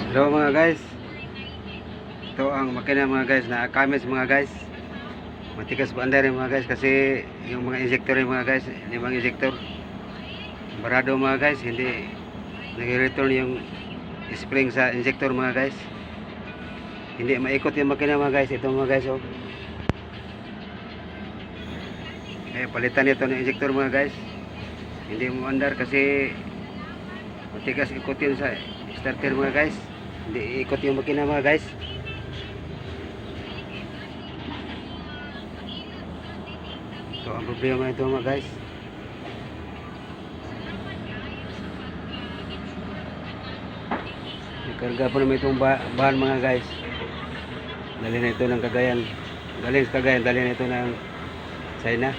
Hello mga guys. Ito ang makina mga guys na kamis mga guys. Matikas pa under mga guys kasi yung mga injector mga guys, limang injector. Barado mga guys, hindi nag-return yung spring sa injector mga guys. Hindi maikot yung makina mga guys. Ito mga guys oh. Palitan ito ng injector mga guys. Hindi mo under kasi matigas ikutin sa starter mga guys. Hindi ikot yung makina mga guys. So ang problema ito mga guys. Ikarga po naman itong bahan mga guys. Dali na ito ng Cagayan. Galing sa Cagayan, dali na ito ng China.